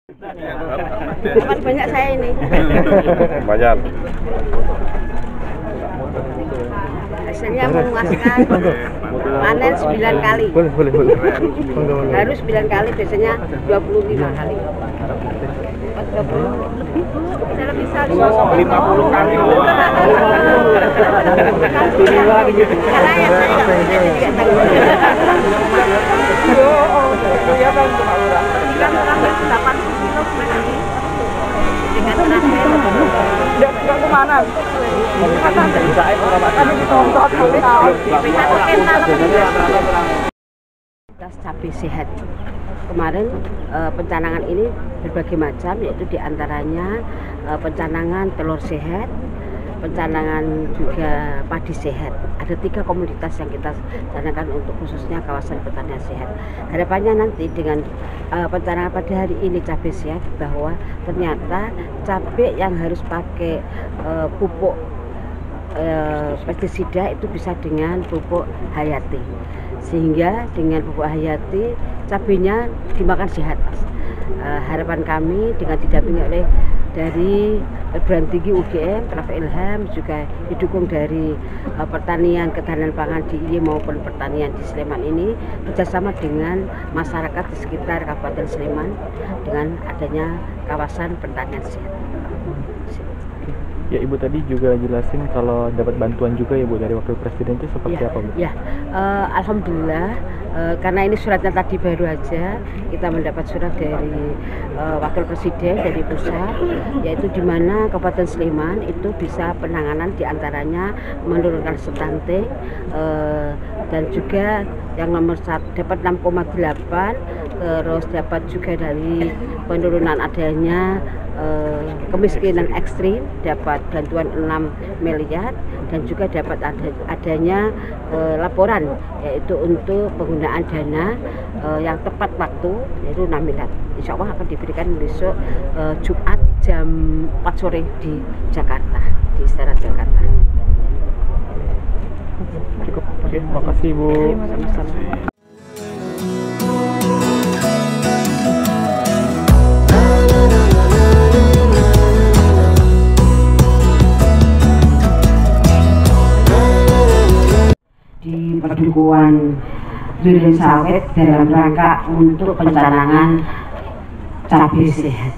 Dapat banyak saya ini. Banyak. Hasilnya memuaskan. Panen 9 kali. Boleh. Baru 9 kali, biasanya 25 kali. 50 bisa 50 kali. Karena yang saya nggak punya juga tanggung. Kelihatan tuh Pak Lurah. Kan orang 80 kilo begini. Dengan terakhir. Enggak kemana? Tadi ditonton Cabai sehat. Kemarin pencanangan ini berbagai macam, yaitu diantaranya pencanangan telur sehat, pencanangan juga padi sehat. Ada 3 komoditas yang kita canangkan untuk khususnya kawasan pertanian sehat. Harapannya nanti dengan pencanangan pada hari ini cabai sehat, bahwa ternyata cabai yang harus pakai pupuk pestisida itu bisa dengan pupuk hayati, sehingga dengan pupuk hayati cabainya dimakan sehat. Harapan kami dengan didampingi oleh dari perguruan tinggi UGM, Prof. Ilham, juga didukung dari pertanian ketahanan pangan di IY maupun pertanian di Sleman ini, kerjasama dengan masyarakat di sekitar Kabupaten Sleman dengan adanya kawasan pertanian sehat. Ya, Ibu tadi juga jelasin kalau dapat bantuan juga ya Bu dari Wakil Presiden, itu seperti apa Bu? Ya, alhamdulillah, karena ini suratnya tadi baru aja kita mendapat surat dari Wakil Presiden dari pusat, yaitu di mana Kabupaten Sleman itu bisa penanganan diantaranya menurunkan stunting, dan juga yang nomor 1 dapat 6,8, terus dapat juga dari penurunan adanya kemiskinan ekstrim, dapat bantuan 6 miliar, dan juga dapat adanya laporan yaitu untuk penggunaan dana yang tepat waktu, yaitu 6 miliar. Insya Allah akan diberikan besok Jumat jam 4 sore di Jakarta, di Istana Jakarta. Cukup. Oke, makasih Bu. Sama-sama. Di Padukuhan Durian Sawit dalam rangka untuk pencanangan cabai sehat.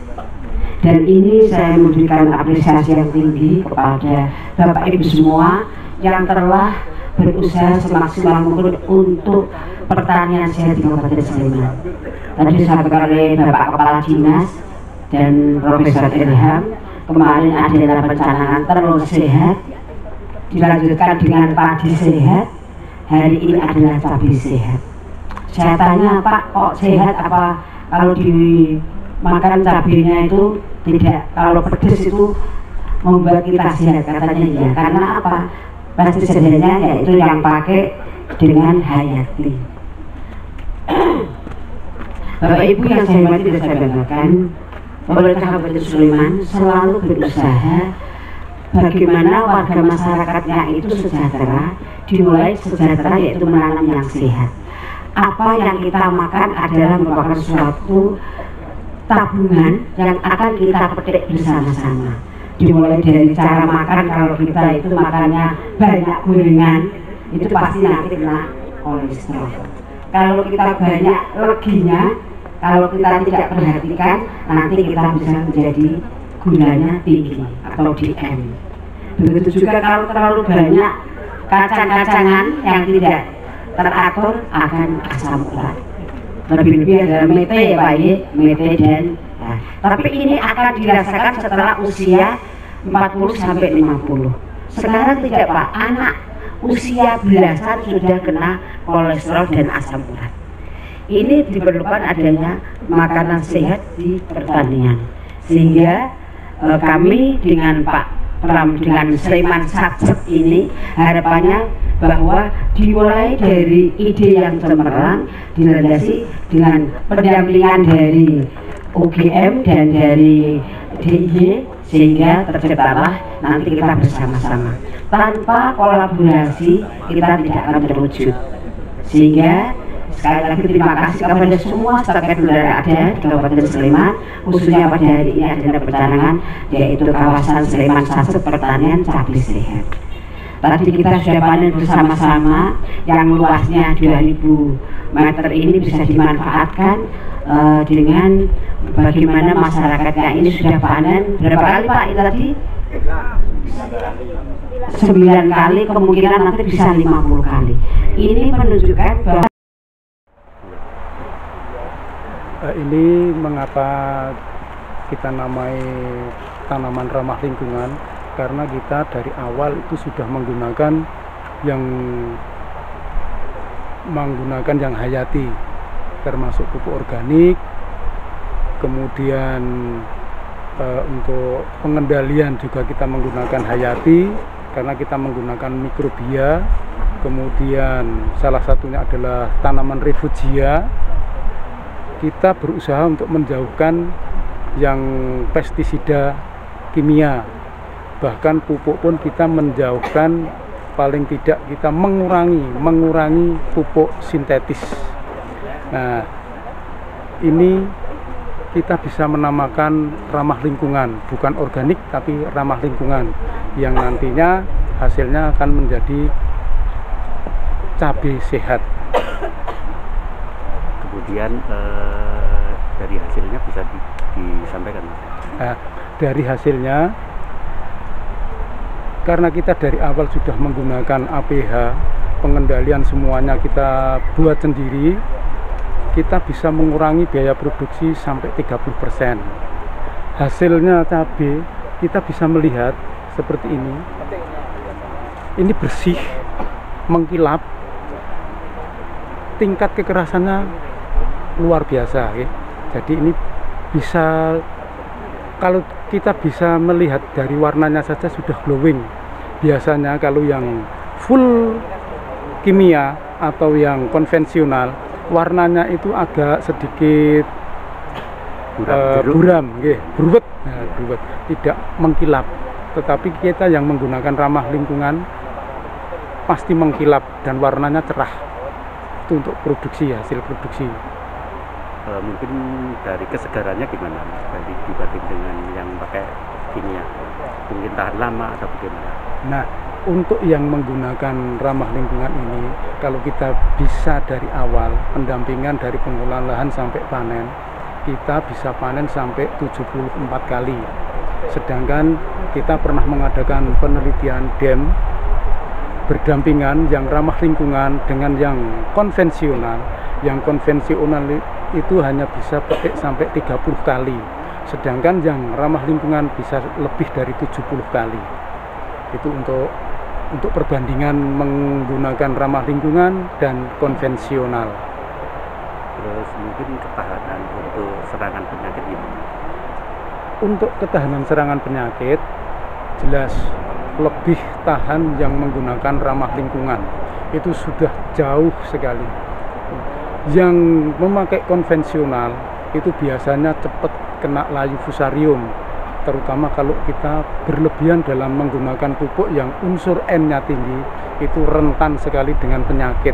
Dan ini saya memberikan apresiasi yang tinggi kepada Bapak Ibu semua yang telah berusaha semaksimal mungkin untuk pertanian sehat di Kabupaten Sleman. Tadi disampaikan oleh Bapak Kepala Dinas dan Profesor Ilham, kemarin adalah pencanangan telur sehat, dilanjutkan dengan padi sehat. Hari ini adalah cabai sehat. Saya tanya, Pak, kok sehat apa kalau dimakan cabainya itu tidak, kalau pedas itu membuat kita sehat? Katanya iya, karena apa? Pestisidanya yaitu yang pakai dengan hayati. Bapak Ibu yang saya hormati dan saya banggakan, pemerintah Kabupaten Sleman selalu berusaha bagaimana warga masyarakatnya itu sejahtera, dimulai sejahtera yaitu menanam yang sehat. Apa yang kita makan adalah merupakan suatu tabungan yang akan kita petik bersama-sama. Dimulai dari cara makan, kalau kita itu makannya banyak gorengan, itu pasti nanti kena kolesterol. Kalau kita banyak leginya, kalau kita tidak perhatikan, nanti kita bisa menjadi gulanya tinggi atau DM. Begitu juga kalau terlalu banyak kacang-kacangan yang tidak teratur akan asam urat. Lebih-lebih adalah mete ya Pak ya, mete dan tapi ini akan dirasakan setelah usia 40 sampai 50. Sekarang tidak Pak, anak usia belasan sudah kena kolesterol dan asam urat. Ini diperlukan adanya makanan sehat di pertanian, sehingga kami dengan Pak Pram dengan Sleman Satset ini harapannya bahwa dimulai dari ide yang cemerlang, dilandasi dengan pendampingan dari UGM dan dari DIY, sehingga terciptalah nanti kita bersama-sama. Tanpa kolaborasi kita tidak akan terwujud, sehingga Sekali lagi terima kasih kepada semua stakeholder yang ada di Kabupaten Sleman, khususnya pada hari ini agenda pecanangan yaitu kawasan Sleman Saset Pertanian Cabai Sehat. Tadi kita sudah panen bersama-sama, yang luasnya 2000 meter ini bisa dimanfaatkan dengan bagaimana masyarakatnya ini sudah panen berapa kali Pak tadi? 9 kali, kemungkinan nanti bisa 50 kali. Ini menunjukkan bahwa ini mengapa kita namai tanaman ramah lingkungan, karena kita dari awal itu sudah menggunakan yang hayati, termasuk pupuk organik, kemudian untuk pengendalian juga kita menggunakan hayati karena kita menggunakan mikrobia, kemudian salah satunya adalah tanaman refugia. Kita berusaha untuk menjauhkan yang pestisida kimia, bahkan pupuk pun kita menjauhkan, paling tidak kita mengurangi pupuk sintetis. Nah, ini kita bisa menamakan ramah lingkungan, bukan organik tapi ramah lingkungan, yang nantinya hasilnya akan menjadi cabai sehat. Kemudian dari hasilnya bisa disampaikan. Nah, dari hasilnya, karena kita dari awal sudah menggunakan APH, pengendalian semuanya kita buat sendiri, kita bisa mengurangi biaya produksi sampai 30%. Hasilnya cabai kita bisa melihat seperti ini. Ini bersih, mengkilap, tingkat kekerasannya luar biasa ya. Jadi ini bisa, kalau kita bisa melihat dari warnanya saja sudah glowing. Biasanya kalau yang full kimia atau yang konvensional, warnanya itu agak sedikit buram, bruwet, tidak mengkilap. Tetapi kita yang menggunakan ramah lingkungan pasti mengkilap dan warnanya cerah. Itu untuk produksi, hasil produksi. Mungkin dari kesegarannya gimana dibanding dengan yang pakai kimia? Mungkin tahan lama atau bagaimana? Nah, untuk yang menggunakan ramah lingkungan ini, kalau kita bisa dari awal pendampingan dari pengolahan lahan sampai panen, kita bisa panen sampai 74 kali. Sedangkan kita pernah mengadakan penelitian DEM berdampingan yang ramah lingkungan dengan yang konvensional. Yang konvensional itu hanya bisa petik sampai 30 kali. Sedangkan yang ramah lingkungan bisa lebih dari 70 kali. Itu untuk perbandingan menggunakan ramah lingkungan dan konvensional. Terus mungkin ketahanan untuk serangan penyakit gimana? Untuk ketahanan serangan penyakit jelas lebih tahan yang menggunakan ramah lingkungan. Itu sudah jauh sekali. Yang memakai konvensional itu biasanya cepat kena layu fusarium, terutama kalau kita berlebihan dalam menggunakan pupuk yang unsur N-nya tinggi, itu rentan sekali dengan penyakit.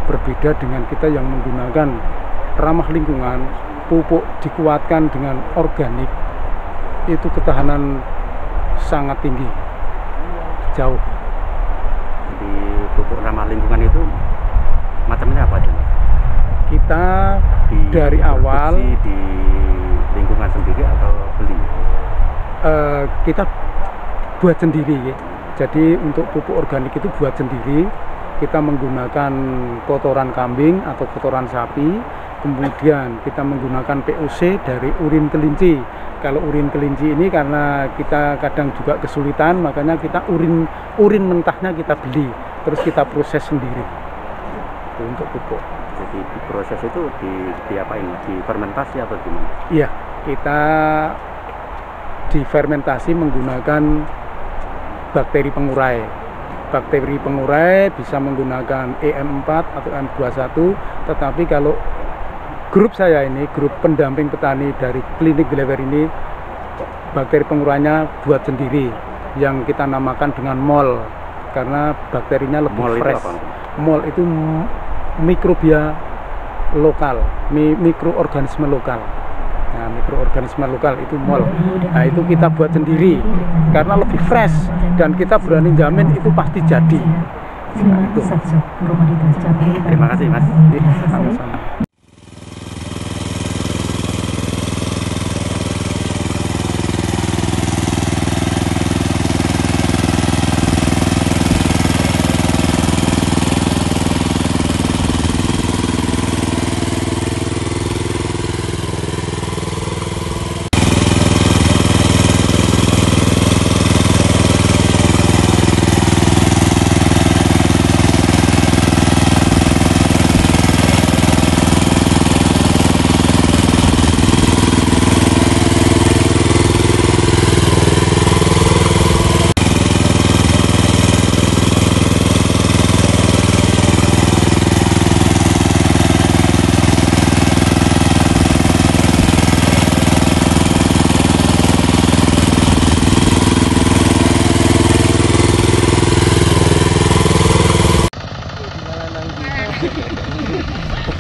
Berbeda dengan kita yang menggunakan ramah lingkungan, pupuk dikuatkan dengan organik, itu ketahanan sangat tinggi, jauh. Jadi pupuk ramah lingkungan itu macamnya apa aja? Kita dari awal di lingkungan sendiri atau beli? Kita buat sendiri ya. Jadi untuk pupuk organik itu buat sendiri. Kita menggunakan kotoran kambing atau kotoran sapi, kemudian kita menggunakan POC dari urin kelinci. Kalau urin kelinci ini karena kita kadang juga kesulitan, makanya kita urin mentahnya kita beli, terus kita proses sendiri. Itu untuk pupuk. Jadi proses itu diapain? Difermentasi atau gimana? Iya, kita difermentasi menggunakan bakteri pengurai. Bakteri pengurai bisa menggunakan EM4 atau M21, tetapi kalau grup saya ini, grup pendamping petani dari klinik Glewer ini, bakteri pengurainya buat sendiri, yang kita namakan dengan MOL, karena bakterinya lebih MOL fresh. Itu apa? MOL itu mikrobia lokal, mikroorganisme lokal. Nah, mikroorganisme lokal itu MOL. Nah, itu kita buat sendiri karena lebih fresh dan kita berani jamin itu pasti jadi. Nah, itu. Terima kasih Mas. Sama-sama.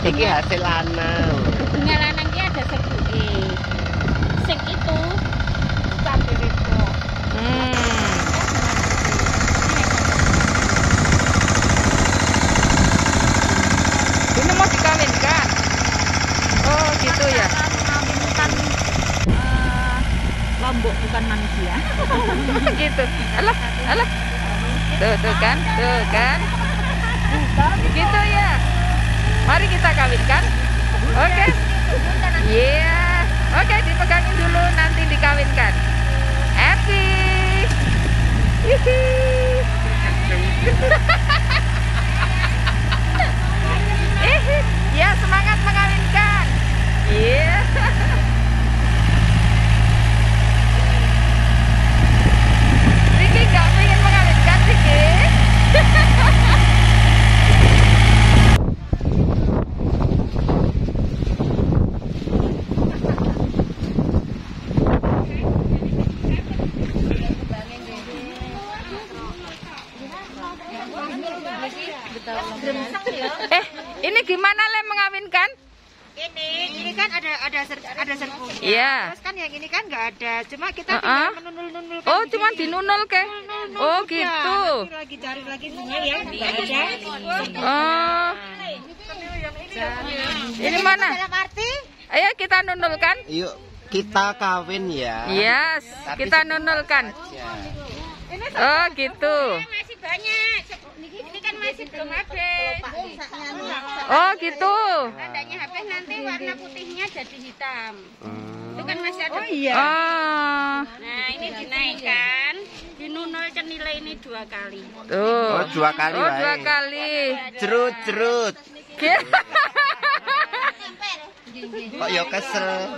Iki hasil lanang. Bunga lanang ki ada sebuke. Sing itu campur itu. Ini mau dikawinkan. Oh, gitu ya. Mengawinkan lombok bukan manusia. Gitu. Alah, alah. Tuh kan, tuh kan. Gitu ya. Mari kita kawinkan. Oke. Iya. Oke, dipegangin dulu nanti dikawinkan. Happy. Ya, semangat mengawinkan. Iya. Riki nggak pengen mengawinkan, Riki. Ini gimana Le mengawinkan? Ini kan ada serbu. Iya. Terus kan yang ini kan nggak ada. Cuma kita tinggal menunul-nunul. Oh, cuma dinunul ke? Oh, gitu. Lagi cari lagi bunga ya, nggak ada. Oh. Ini mana? Dalam arti Ayo kita nunulkan. Yuk kita kawin ya. Yes, Tapi kita nunulkan. Ya. Oh, gitu. masih banyak. Ini kan masih belum habis. Oh, gitu. Tandanya habis nanti warna putihnya jadi hitam. Itu kan masih ada. Oh, iya. Oh. Nah, ini dinaikkan, dinunul cenile ini 2 kali. Tuh. Oh, 2 kali. Oh, 2 wae. kali. Cerut. Kok ya kesel.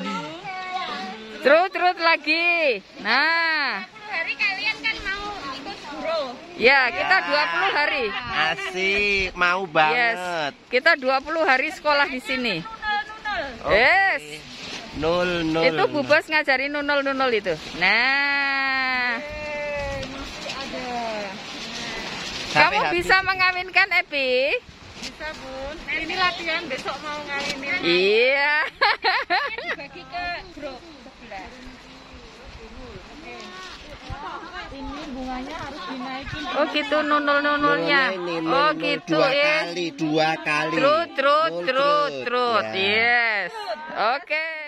Terus lagi. Nah. Hari kalian kan mau ikut guru. Ya, kita 20 hari. Asik, mau banget. Yes. Kita 20 hari sekolah di sini. Oke. Yes. Nul. Itu Bu Bos ngajarin nunul itu. Nah. Kamu bisa mengawinkan, Epi? Bisa, Bun. Ini latihan besok mau ngawinin. Iya. Bagi ke grup sebelah. Ini bunganya harus dinaikin. Oh, gitu nunul-nunulnya. Oh, gitu ya. 2 kali. Trut. Ya. Yes. Oke.